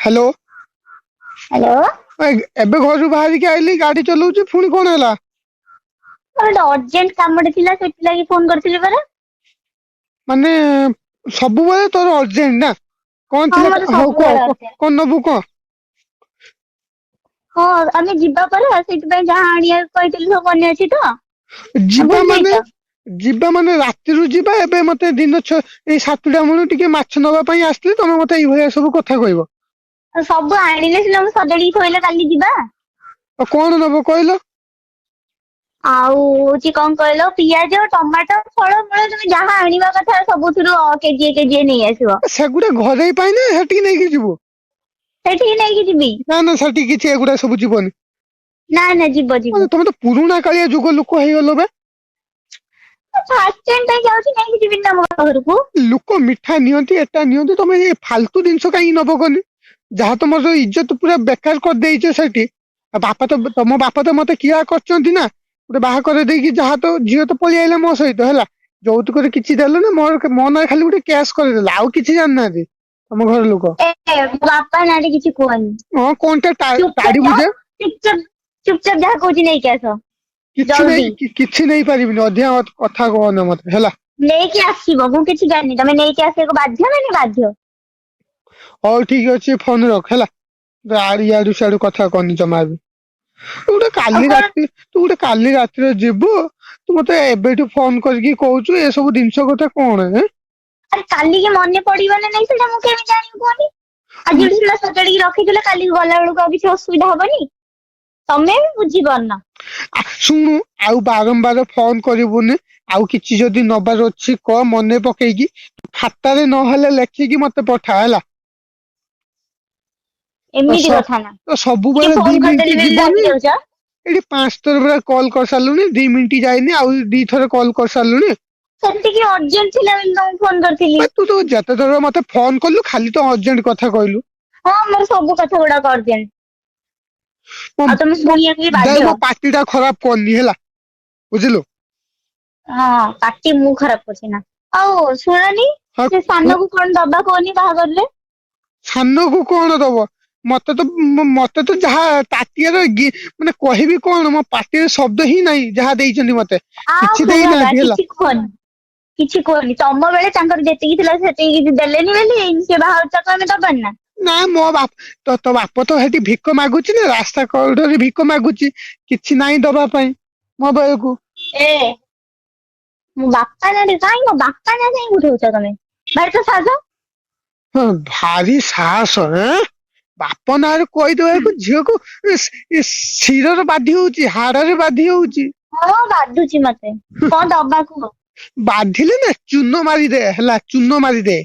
Hello. Hello. एबे घर बाहरिकी आइली गाड़ी चलाउची पुणी कौन है? ଗୋଟେ ଅର୍ଜେଣ୍ଟ କାମଟେ ଥିଲା ସେଥିଲାଗି ଫୋନ କରିଥିଲି ପରା। ମାନେ ସବୁବେଳେ ତୋର अर्जेंट ना? कौन ହଁ थिला? ମୋର हो ସବୁବେଳେ कह ଅର୍ଜେଣ୍ଟ। कौन नबू कह। ହଁ ଆମେ ଯିବା ପରା ସେଥିପାଇଁ ଯାହା ଆଣିବାକୁ କହିଥିଲି ସବୁ ମନେ ଅଛି ତ? ଯିବା ଭୁଲି ମାନେ ଯାଇଛ? ଯିବା ମାନେ ରାତିରୁ ଯିବା। ଏବେ ମତେ ଦିନ ଏଇ 7ଟା ବେଳୁ ଟିକେ ମାଛ ନବା ପାଇଁ ଆସିଥିଲି, ତମେ ମତେ ଏଇଭଳିଆ ସବୁ କଥା କହିବ। ଆଉ ସବୁ ଆଣିଲେ ସିନା ମୁଁ ସଜାଡିକି ଥୋଇଲେ କାଲି ଯିବା। ଆଉ କଣ ନବ କହିଲ? ଆଉ ହଉଛି କଣ କହିଲ, ପିଆଜ, ଟମାଟୋ, ଫଳମୂଳ ତମେ ଯାହା ଆଣିବା କଥା ସବୁଥିରୁ କେଜିଏ କେଜିଏ ନେଇ ଆସିବ। ସେଗୁଡା ଘରେଇ ପାଇଁ ନା ସେଠିକି ନେଇକି ଯିବୁ? ସେଠିକି ନେଇକି ଯିବି। ନା ନା ସେଠି କିଛି ଏଗୁଡା ସବୁ ଯିବନି। ନା ନା ଯିବ ଯିବ। ତମେ ତ ପୁରୁଣା କାଳିଆ ଯୁଗ ଲୋକ ହେଇଗଲ ବେ। ଫାଷ୍ଟ ଟାଇମ ପାଇଁ ଯାଉଛି ନେଇକି ଯିବିନି ତମ ଘରକୁ। ଲୋକ ମିଠା ନିଅନ୍ତି, ଏଟା ନିଅନ୍ତି, ତମେ ଏ ଫାଲତୁ ଜିନିଷ କାହିଁକି ନବ କହନି? ଯାହା ତମର ଯୋଉ ଇଜ୍ଜତ ପୁରା ବେକାର କରିଦେଇଛ ସେଠି। ଆଉ ବାପା ତ ତମ ବାପା ତ ମତେ କିଆ କରିଛନ୍ତି ନା। ଗୋଟେ ବାହା କରି ଦେଇକି ଯାହା ତ ଝିଅ ତ ପଳେଇ ଆଇଲା ମୋ ସହିତ ହେଲା। ଯୌତୁକରେ କିଛି ଦେଲେ ନା ମୋ ନାଁ ଖାଲି ଗୋଟେ କ୍ୟାସ୍ କରିଦେଲା, ଆଉ କିଛି ଜାଣିନାହାନ୍ତି ତମ ଘର ଲୋକ। ମୋ ବାପା ନାଁରେ କିଛି କୁହନି। ହଁ କଣଟା ଚୁପଚାପ ତାଡିବୁ ଯାଅ, ଯେ? ଚୁପଚାପ ଚୁପଚାପ ଯାହା କହୁଛି ନେଇକି ଆସ। କିଛି ଜଲ୍ଦି ନେଇ କିଛି ନେଇ ପାରିବିନି, ଅଧିକା କଥା କହନା ମତେ ହେଲା। ନେଇକି ଆସିବ। ମୁଁ କିଛି ଜାଣିନି, ତମେ ନେଇକି ଆସିବାକୁ ବାଧ୍ୟ ମାନେ ବାଧ୍ୟ। ହଉ ଠିକ ଅଛି ଫୋନ ରଖ ହେଲା। ଇଆଡୁ ସିଆଡୁ କଥା କହନି ଜମା ବି। ଆଉ କଣ ତୁ ଗୋଟେ କାଲି ରାତିରେ ଯିବୁ। ତୁ ମତେ ଏବେଠୁ ଫୋନ କରିକି କହୁଛୁ ଏସବୁ ଜିନିଷ କଥା କଣ? ଆରେ କାଲିକି ମନେ ପଡିବ ନା ନାଇଁ ସେଇଟା ମୁଁ କେମିତି ଜାଣିବି କୁହନି? ଆଜି ସିନା ସଜାଡିକି ରଖିଥିଲେ କାଲି ଗଲା ବେଳକୁ ଆଉ କିଛି ଅସୁବିଧା ହବନି। ତମେ ବି ବୁଝିପାରୁନ। ଶୁଣୁ, ଆଉ ବାରମ୍ବାର ଫୋନ କରିବୁନି। ଆଉ କିଛି ଯଦି ନବାର ଅଛି କହ ମନେ ପକେଇକି। ଖାତାରେ ନହେଲେ ଲେଖିକି ମତେ ପଠା ହେଲା। ଏମିତି କଥା ନା। ଟିକେ ସବୁବେଳେ ଦି ଫୋନ ମିନିଟ କରିଦେଲି ବୋଲି ରାଗି ଯିବନି। ଯାଉଛ। ଏଇଠି 5 ଥର ପୁରା କଲ୍ କରିସାରିଲୁଣି, 2 ମିନିଟ ଯାଇନି ଆଉ 2 ଥର କଲ୍ କରିସାରିଲୁଣି। ସେତିକି ଅର୍ଜେଣ୍ଟ ଥିଲା ବୋଲି ତମକୁ ଫୋନ କରିଥିଲି। ତୁ ତ ଯେତେଥର ମତେ ଫୋନ କଲୁ ଖାଲି ତ ଅର୍ଜେଣ୍ଟ କଥା କହିଲୁ। ହଁ ମୋର ସବୁ କଥା ଗୁଡାକ ଅର୍ଜେଣ୍ଟ। ଆଉ ତମେ ଶୁଣିବାକୁ ବି ବାଧ୍ୟ। ମୋ ପାଟି ଟା ଖରାପ କରନି ହେଲା ବୁଝିଲୁ। ହଁ ପାଟି ମୁଁ ଖରାପ କରିଛି ନା। ଆଉ ଶୁଣନି, ହଁ ସେ ସାନକୁ କଣ ଦବା କୁହନି ବାହାଘରରେ? ସାନକୁ କଣ ଦବ? ମତେ ତ ଯାହା ତାଟିଆର ମାନେ କହିବି କଣ, ମୋ ପାଟିରେ ଶବ୍ଦ ହିଁ ନାହିଁ ଯାହା ଦେଇଛନ୍ତି ମତେ। ଆଉ କିଛି କୁହନା, ଦେଇନାହାନ୍ତି ହେଲା। କିଛି କୁହନି। କିଛି କୁହନି, ତମ ବେଳେ ତାଙ୍କର ଯେତିକି ଥିଲା ସେତିକି କିଛି ଦେଲେନି ବୋଲି ସେ ବାହାଘରଟାକୁ ଆମେ ଦବାନି ନା। ନା ମୋ ବାପ ତୋ ବାପ ତ ସେଠି ଭିକ ମାଗୁଛି ନା, ରାସ୍ତା କଡରେ ଭିକ ମାଗୁଛି। କିଛି ନାହିଁ ଦବା ପାଇଁ ମୋ ବେଳକୁ। ମୋ ବାପା ନାଁରେ କାଇଁ ମୋ ବାପା ନାଁ କାଇଁ ଉଠଉଛ ତମେ? ଭାରି ତ ସାଧ। ହଁ ଭାରି ସାହସ ବାପ ନାଁରେ କହିଦବାକୁ ଝିଅକୁ। ଶିରରେ ବାଧି ହଉଛି, ହାଡରେ ବାଧି ହଉଛି। ହଁ ବାଧୁଛି ମତେ। କଣ ଦବା କୁହ? ବାଧିଲେ ନା ଚୂନ ମାରିଦେ ହେଲା, ଚୂନ ମାରିଦେ।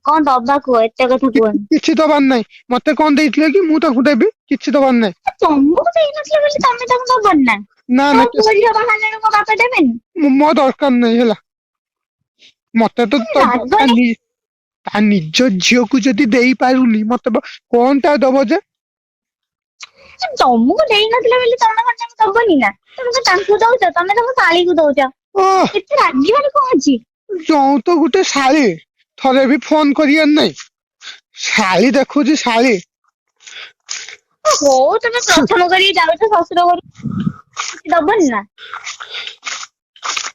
କଣ ଦବା କୁହ? ଏତେ କଥା କୁହନି। କିଛି ଦବାର ନାହିଁ। ମତେ କଣ ଦେଇଥିଲେ କି ମୁଁ ତାଙ୍କୁ ଦେବି? କିଛି ଦବାର ନାହିଁ। ତମକୁ ଦେଇନଥିଲେ ବୋଲି ତମେ ତାଙ୍କୁ ଦବନି ନା? ନା ତମ ନା ପୁଅ ଝିଅ ବାହା ହେଲା ବେଳକୁ ମୋ ବାପା ଦେବେନି? ମୋ ଦରକାର ନାହିଁ ହେଲା। ମତେ ତ ରାଗରେ ତା ନିଜ ଝିଅକୁ ଯଦି ଦେଇପାରୁନି ମତେ କଣ ଟା ଦବ ଯେ? ତମକୁ ଦେଇନଥିଲେ ବୋଲି ତମେ କଣ ତାଙ୍କୁ ଦବନି ନା? ତମେ ତ ତାଙ୍କୁ ଦଉଛ, ତମେ ତମ ଶାଳୀକୁ ଦଉଛ। ଓ ଏତେ ରାଗିବାରେ କଣ ଅଛି? ଯଉତ ଗୋଟେ ଶାଳୀ, ଥରେ ବି ଫୋନ କରିବାର ନାଇଁ। ଶାଳୀ ଦେଖୁଛି ଶାଳୀ। ହଉ ତମେ ପ୍ରଥମ କରି ଯାଉଛ ଶ୍ୱଶୁର ଘରକୁ, କିଛି ଦବନି ନା?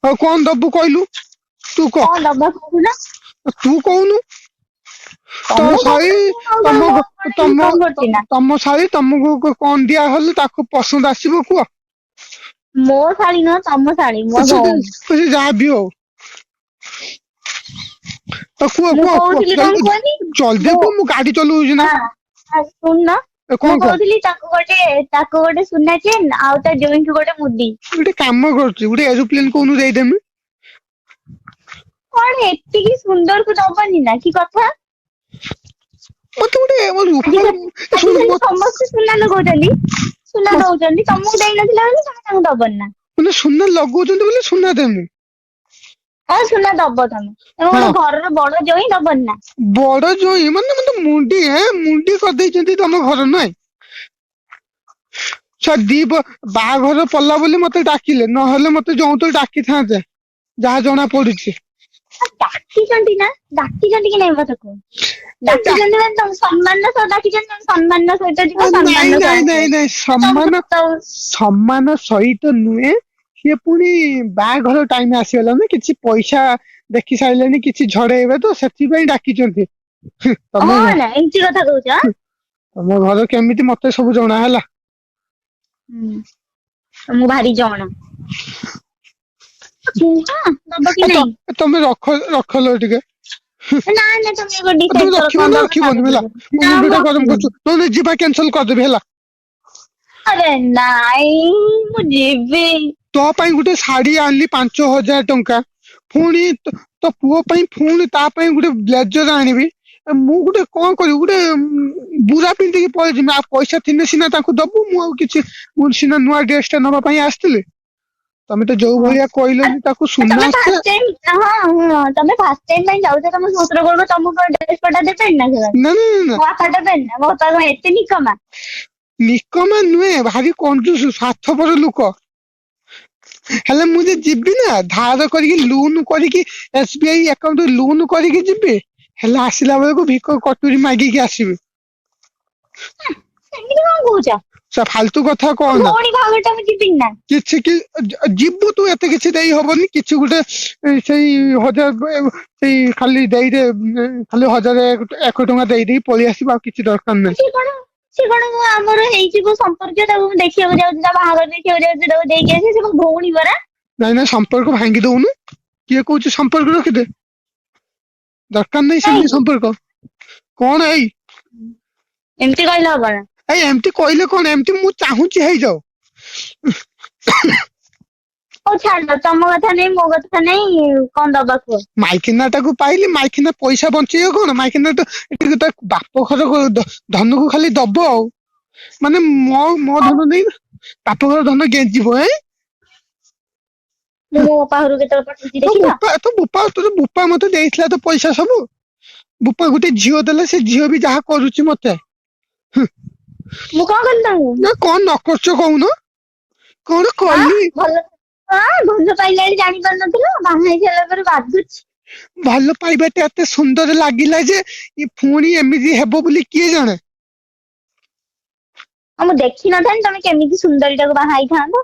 ଆଉ କଣ ଦବୁ କହିଲୁ? ତୁ କହ, କଣ ଦବା କହୁନ? ତୁ କହୁନୁ। ତୋ ତମେ ଶାଳୀ, ଦଉନ ମୁଁ ଆଉ କଣ ତମ ମୋ ଉପରେ ତମ ଡିପେଣ୍ଡ କରୁଛି ନା। ତମ ଶାଳୀ ତମକୁ କଣ ଦିଆହେଲେ ତାକୁ ପସନ୍ଦ ଆସିବ କୁହ? ମୋ ଶାଳୀ ନୁହଁ, ତମ ଶାଳୀ, ମୋ ଭଉଣୀ। ସେ ଯାହା ବି ହଉ। କୁହ ମୁଁ କୁହ କୁହ କହୁଥିଲି କଣ କୁହନି? ଜଲଦି କୁହ, ମୁଁ ଗାଡି ଚଲଉଛି ନା। ଶୁଣୁନ, କଣ ମୁଁ କହ? କହୁଥିଲି ତାକୁ ଗୋଟେ ସୁନା ଚେନ୍ ଆଉ ତା ଜୋଇଁକି ଗୋଟେ ମୁଦି। ଗୋଟେ କାମ କରୁଛି, ଗୋଟେ ଏରୋପ୍ଲେନ କହୁନୁ ଦେଇଦେମି। କଣ ଏତିକି ସୁନ୍ଦର କୁ ଦବନି ନା, କି କଥା? ମତେ ଗୋଟେ ରୂପା ଆଜିକାଲି ସମସ୍ତେ ସୁନା ଲଗଉଛନ୍ତି, ସୁନା ଦଉଛନ୍ତି। ତମକୁ ଦେଇନଥିଲା ବୋଲି ତମେ ତାଙ୍କୁ ଦବନି ନା। ମାନେ ସୁନା ଲଗଉଛନ୍ତି ବୋଲି ସୁନା ଦେମି। ହଁ ସୁନା ଦବ ତମେ ହଁ ଗୋଟେ ଘରର ବଡ ଜୋଇଁ ଦବନି ନା। ବଡ ଜୋଇଁ ମାନେ ମତେ ମୁଣ୍ଡି କରିଦେଇଛନ୍ତି ତମ ଘର ନାଇଁ। ବାହାଘର ପଡିଲା ବୋଲି ମତେ ଡାକିଲେ, ନହେଲେ ମତେ ଯଉତୁକ ଡାକିଥାନ୍ତେ। ଯାହା ଜଣା ପଡୁଛି। ଡାକିଛନ୍ତି ନା, ଡାକିଛନ୍ତି କି ନାଇଁ ମତେ କୁହ। ଡାକିଛନ୍ତି ମାନେ ତମ ସମ୍ମାନର ସହ ଡାକିଛନ୍ତି, ତମେ ସମ୍ମାନର ସହିତ ଯିବ, ନାଇଁ ସମ୍ମାନର ସହ ନାଇଁ ଆସିବ। ନାଇଁ ନାଇଁ, ତମକୁ ସମାନ ସହିତ ନୁହେଁ। ସିଏ ପୁଣି ବାହାଘର ଟାଇମ ଆସିଗଲା ନା, କିଛି ପଇସା ଦେଖି ସାରିଲେଣି, କିଛି ଝଡେଇବେ ତ ସେଥିପାଇଁ ଡାକିଛନ୍ତି। ତମେ ହଁ ନା ଏମିତି କଥା କହୁଛ? ତମ ଘର କେମିତି ମତେ ସବୁ ଜଣା ହେଲା। ତମକୁ ଭାରି ଜଣା। ଚିନ୍ତା ଦବ କି ନାଇଁ? ତମେ ରଖଲ ଟିକେ। ନା ନା ତମେ ଏବେ ତମେ ଡିସାଇଡ୍ କର ରଖିବ କଣ ନା ଦବ ରଖିବନି କାଗଜ ହେଲା, ପତ୍ର। ମୋ ନା ମୁଣ୍ଡ ମୁଁ ଟା ଗରମ ରଖିବିନି। କରୁଛୁ, ନହେଲେ ଯିବା କ୍ୟାନସଲ କରିଦେବି ହେଲା। ଆରେ ନାଇଁ ମୁଁ ଯିବି। ତୋ ପାଇଁ ଗୋଟେ ଶାଢୀ ଆଣିଲି 5,000 ଟଙ୍କା, ପୁଣି ତୋ ପୁଅ ପାଇଁ ପୁଣି ତା ପାଇଁ ଗୋଟେ ବ୍ଲେଜର ଆଣିବି। ମୁଁ ଗୋଟେ କଣ କରିବି, ଗୋଟେ ବୁରା ପିନ୍ଧିକି ପଳେଇଯିବି, ଆଉ ପଇସା ଥିଲେ ସିନା ତାଙ୍କୁ ଦବୁ। ମୁଁ ଆଉ କିଛି, ମୁଁ ସିନା ନୂଆ ଡ୍ରେସ ଟା ନବା ପାଇଁ ଆସିଥିଲି। ତମେ ତ ଯୋଉ ହଁ ଭଳିଆ କହିଲନି ତାକୁ ସୁନା ତମେ ଆସିଥିଲା। ଫାଷ୍ଟ ଟାଇମ୍, ହଁ ତମେ ଫାଷ୍ଟ ଟାଇମ୍ ପାଇଁ ଯାଉଛ, ତମ ଶ୍ୱଶୁର ଘରକୁ, ତମକୁ ଡ୍ରେସ ପଟା ଦେବେନି ନା ସେମାନେ? ନା ନା ନା, ମୋ ବାପା ଦେବେନି ନା? ମୋ ବାପା କଣ ଏତେ ନିକମା? ନିକମା ନୁହେଁ, ଭାରି କଞ୍ଜୁସ ସ୍ୱାର୍ଥପର ଲୋକ। ହେଲେ ମୁଁ ଯେ ଯିବି ନା, ଧାର କରିକି ଲୁନ କରିକି SBI ଆକାଉଣ୍ଟ ଲୁନ କରିକି ଯିବି। ହେଲେ ଆସିଲା ବେଳକୁ ଭିକ କଟୁରୀ ମାଗିକି ଆସିବି। ସେମିତି କଣ କହୁଛ? ଫାଲତୁ କଥା ମୋ କହନା। ଭଉଣୀ ବାହାଘରଟା ମୁଁ ଯିବିନି ନା? କିଛି କି ଯିବୁ ତୁ, ଏତେ କିଛି ଦେଇ ହବନି। କିଛି ଗୋଟେ ସେଇ 1,000, ସେଇ ଖାଲି ଦେଇଦେ, ଖାଲି 1,000-1 ଟଙ୍କା ଦେଇଦେଇ ପଳେଇ ଆସିବୁ, ଆଉ କିଛି ଦରକାର ନାହିଁ। ସେ କଣ ଆମର ହେଇଯିବ ସମ୍ପର୍କୀୟ, ତାକୁ ମୁଁ ଦେଖିବାକୁ ଯାଉଛି, ତା ବାହାଘର ଦେଖିବାକୁ ଯାଉଛି, ତାକୁ ଦେଇକି ଆସିବି। ସେ ମୋ ଭଉଣୀ ପରା। ନାଇଁ ନାଇଁ, ସମ୍ପର୍କ ଭାଙ୍ଗି ଦଉନୁ। କିଏ କହୁଛି ସମ୍ପର୍କ ରଖିଦେ? ଦରକାର ନାହିଁ ସେମିତି କାହିଁକି ସମ୍ପର୍କ। କଣ ଏଇ ଏମିତି କହିଲେ ହବ ନା? ଏମିତି କହିଲେ କଣ, ଏମିତି ମୁଁ ଚାହୁଁଛି ହେଇଯାଉ। ହଉ ଛାଡ, ତମ କଥା ନାଇଁ, ମୋ କଥା ନାଇଁ, କଣ ଦବା କୁହ? ମାଇକିନା ଟାକୁ ପାଇଲି, ମାଇକିନା ପଇସା ବଞ୍ଚେଇବ କଣ? ମାଇକିନା ତ ଏଠି ତା ବାପ ଘର ଧନକୁ ଖାଲି ଦବ ଆଉ। ମାନେ ମୋ ଧନ ନେଇ ବାପ ଘର ଧନ ଗେଞ୍ଜିବ। ମୁଁ ମୋ ବାପା ଘରକୁ କେତେବେଳେ ପଠେଇଛି ଦେଖିଛ? ତୋ ବୋପା ମତେ ଦେଇଥିଲା ତ ପଇସା ସବୁ। ବୋପା ଗୋଟେ ଝିଅ ଦେଲେ, ସେ ଝିଅ ବି ଯାହା କରୁଛି ମତେ। ମୁଁ କଣ କଲି ତାଙ୍କୁ? ନା କଣ ନ କରୁଛ କହୁନ? କଣ ଆଁ କଲି? ଭଲ ପାଇଲାଣି ଜାଣିପାରୁନଥିଲ, ବାହା ହେଇ ସାରିଲା ପରେ ବାଧୁଛି। ଭଲ ପାଇବାଟା ଏତେ ସୁନ୍ଦର ଲାଗିଲା ଯେ, ପୁଣି ଏମିତି ହେବ ବୋଲି କିଏ ଜାଣେ? ଆଉ ମୁଁ ଦେଖିନଥାନ୍ତି, ତମେ କେମିତି ସୁନ୍ଦରୀଟାକୁ ବାହା ହେଇଥାନ୍ତ।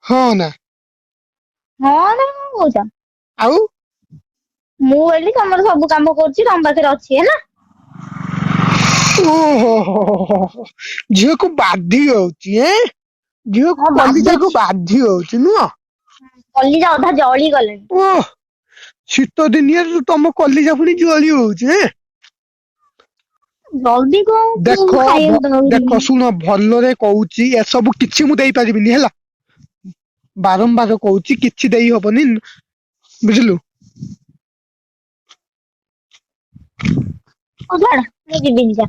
ହଁ ନା। ହଁ ନା କଣ କହୁଛ? ଆଉ ମୁଁ କହିଲି ତମର ସବୁ କାମ କରୁଛି, ତମ ପାଖରେ ଅଛି ହେଲା। ଓହୋ ଝିଅକୁ ବାଧି ହଉଛି। ଝିଅକୁ ହଁ କଲିଜାକୁ ବାଧୁଛି। ବାଧି ହଉଛି ନୁହଁ। କଲିଜା ଅଧା ଜଳି ଗଲେଣି। ଓହ, ଶୀତ ଦିନିଆରେ ତମ କଲିଜା ପୁଣି ଜଳି ହଉଛି। ଜଲଦି କଣ ପୁଅକୁ ଦେଖ ଖାଇବାକୁ ଦବାକୁ ଦେଖ ଯିବି। ଶୁଣ, ଭଲରେ କହୁଛି, ଏସବୁ କିଛି ମୁଁ ଦେଇପାରିବିନି ହେଲା। ବାରମ୍ବାର କହୁଛି, କିଛି ଦେଇ ହବନି ବୁଝିଲୁ। ହଉ ଛାଡ, ମୁଁ ଯିବିନି ଯା।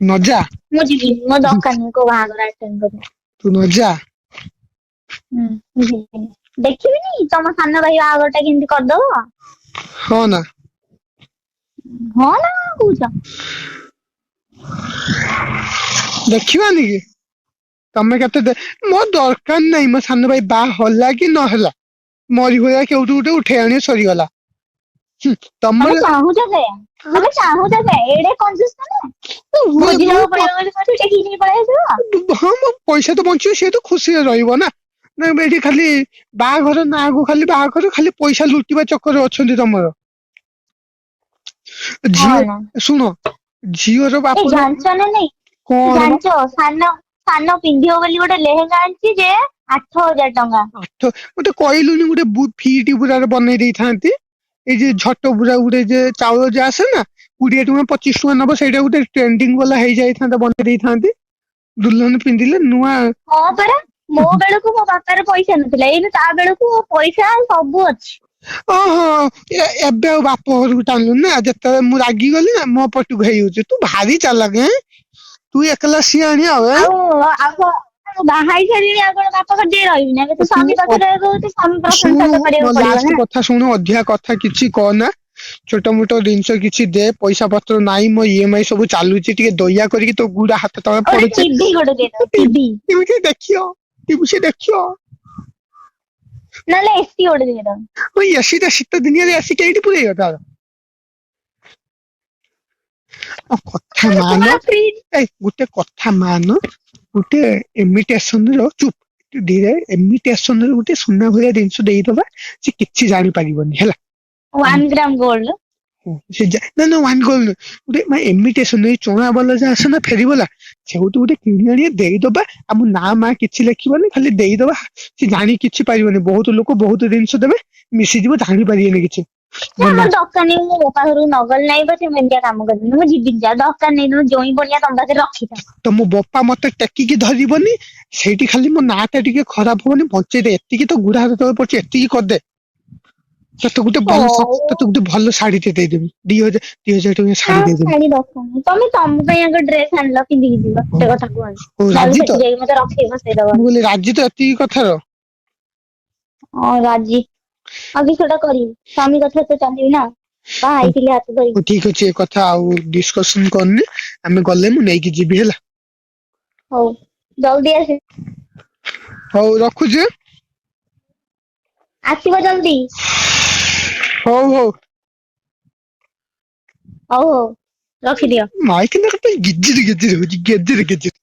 ନଜା। ମୁଁ ଯିବିନି, ମୋ ଦରକାର ନାହିଁ କୋଉ ବାହାଘର ଆଟେଣ୍ଡ କରିବା। ତୁ ନଜା। ମୁଁ ଯିବିନି, ଦେଖିବିନି ତମ ସାନ ଭାଇ ବାହାଘର ଟା କେମିତି କରିଦବ। ହଁ ନା। ହଁ ନା କଣ କହୁଛ? ଦେଖିବାନି କି? ତମେ କେତେ ମୋ ଦରକାର ନାହିଁ, ମୋ ସାନ ଭାଇ ବାହା ହେଲା କି ନହେଲା। ମରିଗଲା, କେଉଠୁ ଗୋଟେ ଉଠେଇ ଆଣିବ ସରିଗଲା। ତମେ ତମର ଚାହୁଁଛ ସେଇଆ, ତମେ ଚାହୁଁଛ ସେଇଆ, ଏଡେ କଞ୍ଜୁସ ତମେ। ଭୋଜି ମୁଁ ଦବାକୁ ପଳେଇବ ବୋଲି କହୁଛ, ଟେକିକି ନେଇ ପଳେଇ ଆସିବ। ହଁ ମୋ ପଇସା ତ ବଞ୍ଚିବ, ସିଏ ତ ଖୁସିରେ ରହିବ ନା। ନାଇଁ ଏଠି ଖାଲି ବାହାଘର ନାଁକୁ ଖାଲି ବାହାଘର, ଖାଲି ପଇସା ଲୁଟିବା ଚକରରେ ଅଛନ୍ତି ତମର। ହଁ ଝିଅ ନା ଶୁଣ, ଝିଅର ଏଇ ବାପ ଜାଣିଛ ନା ନାଇଁ, କଣ ମ ଜାଣିଛ ସାନ ପିନ୍ଧିବ ବୋଲି ଗୋଟେ ଲେହେଙ୍ଗା ଆଣିଛି ଯେ 8,000 ଟଙ୍କା। ମତେ କହିଲୁନି ଗୋଟେ ଫିଟି ପୁରାରେ ବନେଇ ଦେଇଥାନ୍ତି। ଏଇ ଯେ ଝଟ ପୁରା ଗୋଟେ ଯେ ଚାଉଳ ଯେ ଆସେ ନା, 20 ଟଙ୍କା 25 ଟଙ୍କା ନବ, ସେଇଟା ଗୋଟେ ଟ୍ରେଣ୍ଡିଙ୍ଗ ବାଲା ହେଇଯାଇଥାନ୍ତା, ବନେଇ ଦେଇଥାନ୍ତି। ଦୁଲ୍ହନ ପିନ୍ଧିଲେ ନୂଆ। ହଁ ପରା, ମୋ ବେଳକୁ ମୋ ବାପାର ପଇସା ନଥିଲା, ଏଇନେ ତା ବେଳକୁ ପଇସା ସବୁ ଅଛି। ଓହୋ, ଏବେ ଆଉ ବାପ ଘରକୁ ଟାଣିଲୁନି ନା, ଯେତେବେଳେ ମୁଁ ରାଗିଗଲି ନା ମୋ ପଟକୁ ହେଇଯାଉଛି। ତୁ ଭାରି ଚାଲାକ, ତୁ ଏକଲା ସିଆଣିଆ ଆଉ। ବାହା ହେଇ ସାରିଲିଣି, ଆଉ କଣ ବାପ ଘରେ ଯାଇ ରହିବି ନା, ଏବେ ତ ସ୍ୱାମୀ ପାଖରେ ରହୁଛି, ସ୍ୱାମୀ ପ୍ରଶଂସା ଶୁଣୁ ତ ମୋ କରିବାକୁ ପଡିବ ଲାଷ୍ଟ ନା। କଥା ଶୁଣୁ, ଅଧିକା କଥା କିଛି କହନା। ଛୋଟ ମୋଟ ଜିନିଷ କିଛି ଦେ, ପଇସା ପତ୍ର ନାହିଁ, ମୋ EMI ସବୁ ଚାଲୁଛି, ଟିକେ ଦୟା କରିକି ତୋ ଗୁଡ ହାତ ତଳେ ଗୋଟେ ପଡୁଛି, ଟିଭି ଗୋଟେ ଦେଇଦବ ଟିଭି। ଟିଭି ଦେଖିବ। ନହେଲେ ଏସି ଗୋଟେ ଦେଇଦବ। ওই ଏସିଟା ଶୀତ ଦିନିଆରେ ଏସି କେଇଠି ପୁରେଇବ ତାର? ଆଉ କଥା ମାନ, ତୁମର ଫ୍ରିଜ ଏଇ ଗୋଟେ କଥା ମାନ, ଗୋଟେ ଇମିଟେସନ ର ଚୁପ୍ ଧୀରେ ଇମିଟେସନ ର ଗୋଟେ ସୁନା ଭଳିଆ ଜିନିଷ ଦେଇଦବା, ସେ କିଛି ଜାଣିପାରିବନି ହେଲା। 1 ଗ୍ରାମ ଗୋଲ୍ଡ। ନା ନା ୱାନ୍ ଗୋଲ୍ଡ ନୁହେଁ, ଗୋଟେ ମାନେ ଇମିଟେସନ ଏଇ ଚଣା ବାଲା ଯା ଆସେ ନା ଫେରିବାଲା, ସେଇଠୁ ଗୋଟେ କିଣି ଆଣିବା ଦେଇଦବା। ଆମ ନାଁ ମା କିଛି ଲେଖିବନି, ଖାଲି ଦେଇଦବା। ସେ ଜାଣି କିଛି ପାରିବନି, ବହୁତ ଲୋକ ବହୁତ ଜିନିଷ ଦେବେ, ମିଶିଯିବ, ଜାଣିପାରିବେନି କିଛି। ମୋ ଆମର ନା ଦରକାର ନାହିଁ, ମୋ ବୋପା ଘରକୁ ନଗଲ ନାହିଁ ପଛେ ମୁଁ ଏମିତିଆ କାମ କରିବିନି, ମୁଁ ଯିବିନି, ଯା ଦରକାର ନାହିଁ, ତମ ଜଇଁ ବନିଆ ତମ ପାଖରେ ରଖିଥା। ତମ ବୋପା ମତେ ଟେକିକି ଧରିବନି, ସେଇଠି ଖାଲି ମୋ ନାଁ ଟା ଟିକେ ଖରାପ ହବନି, ବଞ୍ଚେଇଦେ, ଏତିକି ତ ଗୁଡା ହାତ ତଳେ ପଡୁଛି, ଏତିକି କରିଦେ। ହଉ ତତେ ଗୋଟେ ଭଲ ଶାଢୀଟେ ଦେଇଦେବି, 2,000 ଟଙ୍କା ନା ଶାଢୀ ଦେଇଦେବି। ଶାଢୀ ଦରକାର ନାହିଁ, ତମ ପାଇଁ ଆଗ ଡ୍ରେସ ଆଣିଲ ପିନ୍ଧିକି ଯିବ, ସେ କଥା କୁହନି। ହଉ ନହେଲେ ରାଜି ତ? ସେଠି ଯାଇକି ମତେ ରଖେଇ ବସେଇ ମୁଁ ଦବନି। କହିଲି ରାଜି ତ ଏତିକି କଥାର? ହଁ ରାଜି। ଆଉ କିଛି ଗୋଟେ କରିବି, ସ୍ୱାମୀ କଥା ତ ଚାଲିବି ନା, ବାହା ହେଇଥିଲି ହାତ ଧରିକି। ହଉ ଠିକ ଅଛି, ଏ କଥା ଆଉ ଡିସକସନ କରନି, ଆମେ ଗଲେ ମୁଁ ନେଇକି ଯିବି ହେଲା। ହଉ ଜଲଦି ଆସି ହଉ ରଖୁଛି। ଆସିବ ଜଲଦି। ହଉ ହଉ। ହଉ ହଉ ରଖିଦିଅ। ମାଇକିନା କଥା ଗିଜିରି ଗିଜିରି ହଉଛି, ଗେଜିରି ଗେଜିରି।